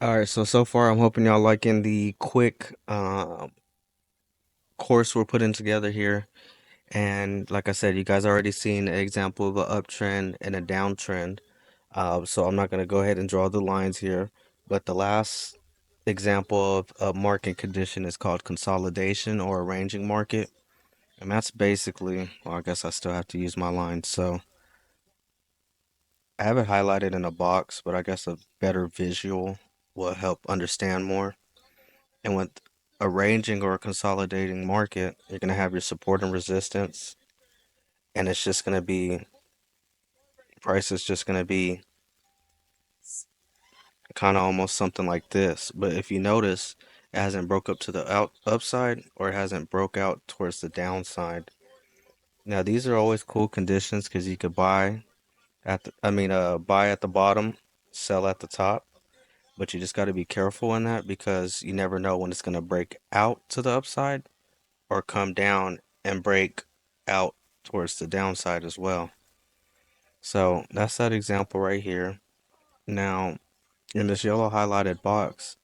All right, so far I'm hoping y'all liking the quick course we're putting together here. And like I said, you guys already seen an example of an uptrend and a downtrend. So I'm not going to go ahead and draw the lines here. But the last example of a market condition is called consolidation or a ranging market. And that's basically, well, I guess I still have to use my lines. So I have it highlighted in a box, but I guess a better visual will help understand more. And with a ranging or a consolidating market, you're going to have your support and resistance, and it's just going to be, price is just going to be kind of almost something like this. But if you notice, it hasn't broke up to the upside or it hasn't broke out towards the downside. Now, these are always cool conditions because you could buy buy at the bottom, sell at the top. But you just got to be careful in that because you never know when it's going to break out to the upside or come down and break out towards the downside as well. So that's that example right here. Now, in this yellow highlighted box,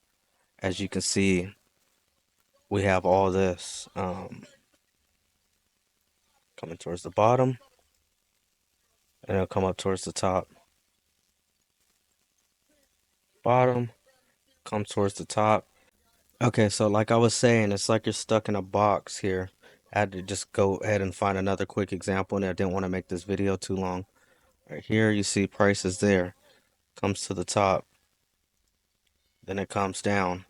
as you can see, we have all this coming towards the bottom and it'll come up towards the top. Bottom, come towards the top. Okay, so like I was saying, it's like you're stuck in a box here. I had to just go ahead and find another quick example, and I didn't want to make this video too long. Right here, you see prices there. Comes to the top, then it comes down.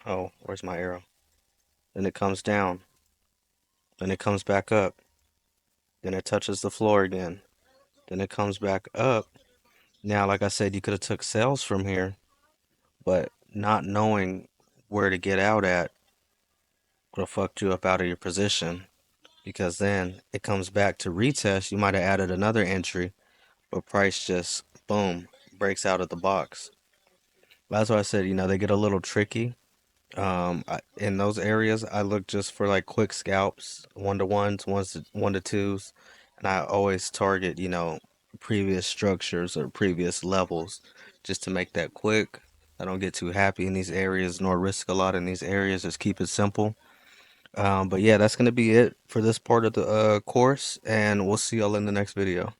Oh, where's my arrow? Then it comes down. Then it comes back up. Then it touches the floor again. Then it comes back up. Now, like I said, you could have took sales from here, but not knowing where to get out at would have fucked you up out of your position because then it comes back to retest. You might have added another entry, but price just boom breaks out of the box. That's why I said, they get a little tricky. In those areas, I look just for like quick scalps, one to ones, one to twos, and I always target, previous structures or previous levels just to make that quick. I don't get too happy in these areas nor risk a lot in these areas. Just keep it simple. But yeah, that's gonna be it for this part of the course, and we'll see y'all in the next video.